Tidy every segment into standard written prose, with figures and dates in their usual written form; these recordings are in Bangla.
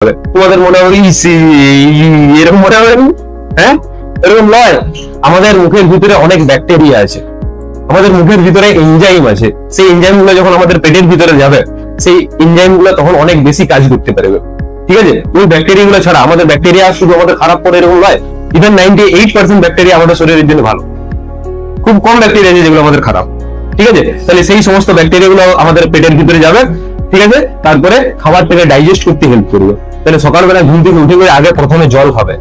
হবে, তোমাদের মনে হবে এরকম মনে হবে। হ্যাঁ, এরকম নয়। আমাদের মুখের ভিতরে অনেক ব্যাকটেরিয়া আছে, আমাদের মুখের ভিতরে এনজাইম আছে। সেই এনজাইম গুলো যখন আমাদের পেটের ভিতরে যাবে, সেই এনজাইম গুলো তখন অনেক বেশি কাজ করতে পারবে। ঠিক আছে, ওই ব্যাকটেরিয়া গুলো ছাড়া আমাদের ব্যাকটেরিয়া শুধু আমাদের খারাপ করে এরকম নয়, ইভেন 98% ব্যাকটেরিয়া আমাদের শরীরের জন্য ভালো। খুব কম ব্যাকটেরিয়া আছে যেগুলো আমাদের খারাপ। ঠিক আছে, তাহলে সেই সমস্ত ব্যাকটেরিয়া গুলো আমাদের পেটের ভিতরে যাবে। ঠিক আছে, তারপরে খাবারটাকে ডাইজেস্ট করতে হেল্প করবে। তাহলে সকালবেলা ঘুম থেকে উঠে করে আগে প্রথমে জল খাবে,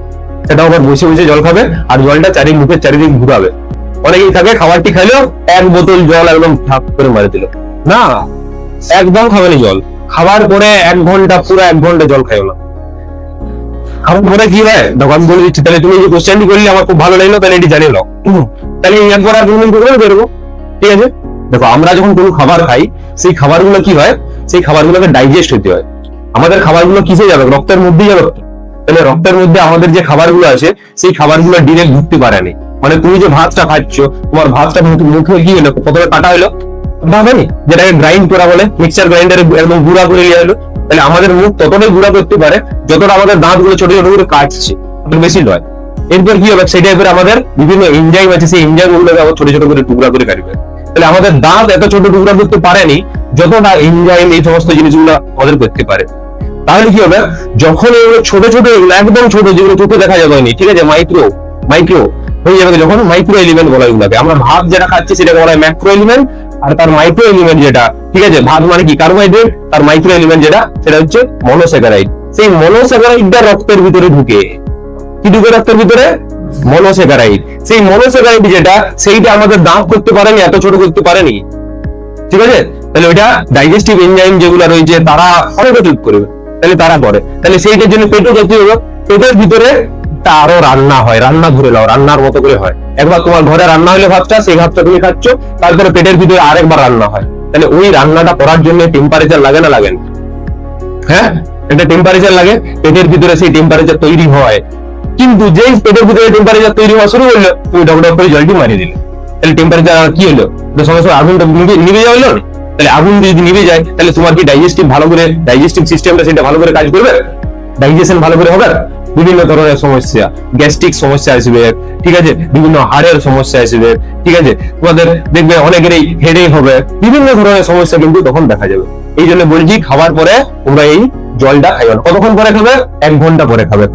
সেটা আবার বসে বসে জল খাবে, আর জলটা মুখের চারিদিকে ঘুরাবে। অনেকেই থাকে খাবারটি খাইলো, এক বোতল জল একদম ঠাপ করে মারে দিল। না, একদম খাবে না জল। খাবার পরে 1 ঘন্টা, পুরো 1 ঘন্টা জল খাইও না। খাবার পরে কি হয় দেখো, আমি বলে দিচ্ছি। তাহলে তুমি যে কোশ্চেনটি করলে আমার খুব ভালো লাগলো, তাহলে এটি জানিয়ে নাও। তাহলে একবার আর কোনদিন করবো। ঠিক আছে, দেখো আমরা যখন কোনো খাবার খাই, সেই খাবারগুলো কি হয়, সেই খাবারগুলোকে ডাইজেস্ট হতে হয়। আমাদের খাবারগুলো কিসে যাবে? রক্তের মধ্যে যাবে। তাহলে রক্তের মধ্যে আমাদের যে খাবারগুলো আছে, সেই খাবারগুলো ডিরেক্ট ঢুকতে পারেনি। মানে তুমি যে ভাতটা খাচ্ছ, তোমার ভাতটা মুখে কি হলো? প্রথমে কাটা হলো, ভাবেনি, যেটাকে গ্রাইন্ড করা বলে, মিক্সচার গ্রাইন্ডারে একদম গুঁড়া করে নিয়ে হলো। তাহলে আমাদের মুখ ততটাই গুঁড়া করতে পারে যতটা আমাদের দাঁত গুলো ছোট ছোট করে কাটছে, বেশি নয়। এরপর কি হবে, সেই টাইপের আমাদের বিভিন্ন এনজাইম আছে, সেই এনজাইম গুলোকে আবার ছোট ছোট করে টুকরা করে কাটবে। তাহলে আমাদের দাঁত এত ছোট টুকরা করতে পারেনি যতটা এনজাইম এই সমস্ত জিনিসগুলো আমাদের করতে পারে। তাহলে কি হবে, যখন এগুলো ছোট ছোট, এগুলো একদম ছোট, যেগুলো চোখে দেখা যাবেনি, ঠিক আছে, মাইক্রো হয়ে যাবে, যখন মাইক্রো এলিমেন্ট বলা এগুলোকে। আমরা ভাত যেটা খাচ্ছি সেটাকে বলা হয় ম্যাক্রো এলিমেন্ট, আর তার মাইক্রো এলিমেন্ট যেটা, ঠিক আছে, ভাত মানে কি কার্বোহাইড্রেট, তার মাইক্রো এলিমেন্ট যেটা, সেটা হচ্ছে মনোস্যাকারাইড। সেই মনোস্যাকারাইডটা রক্তের ভিতরে ঢুকে, কি ঢুকে রক্তের ভিতরে? মনোস্যাকারাইড। সেই মনোস্যাকারাইড যেটা, সেইটা আমাদের দাঁত করতে পারেনি, এত ছোট করতে পারেনি। ঠিক আছে, তাহলে ওইটা ডাইজেস্টিভ এনজাইম যেগুলো রয়েছে তারা অনেক হেল্প করবে। তাহলে তারা করে, তাহলে সেইটার জন্য পেটও করতে হবে। পেটের ভিতরে আরো রান্না হয়, রান্না ধরে নাও, রান্নার মতো করে হয়। একবার তোমার ঘরে রান্না হলে ভাতটা, সেই ভাতটা তুমি খাচ্ছ, তারপরে পেটের ভিতরে আরেকবার রান্না হয়। তাহলে ওই রান্নাটা করার জন্য টেম্পারেচার লাগে না, লাগে না? হ্যাঁ, একটা টেম্পারেচার লাগে, পেটের ভিতরে সেই টেম্পারেচার তৈরি হয়। কিন্তু যেই পেটের ভিতরে টেম্পারেচার তৈরি হওয়া শুরু করলো, তুমি ডক করে জলটি মারিয়ে দিলে, তাহলে টেম্পারেচার কি হলো? সঙ্গে সঙ্গে আগুনটা নিভে যাওয়া হলো। তাহলে আগুন যদি নিভে যায়, তাহলে তোমার কি ডাইজেস্টিভ সিস্টেমটা সেটা ভালো করে কাজ করবে? ডাইজেশন ভালো করে হবে? বিভিন্ন ধরনের সমস্যা, গ্যাস্ট্রিক সমস্যা আসবে, ঠিক আছে, বিভিন্ন হাড়ের সমস্যা আসবে, ঠিক আছে, তোমাদের দেখবে অনেকেরই হেডেক হবে, বিভিন্ন ধরনের সমস্যা কিন্তু তখন দেখা যাবে। এই জন্য বলছি, খাবার পরে তোমরা এই জলটা খাইও না। কতক্ষণ পরে খাবে? 1 ঘন্টা পরে খাবে।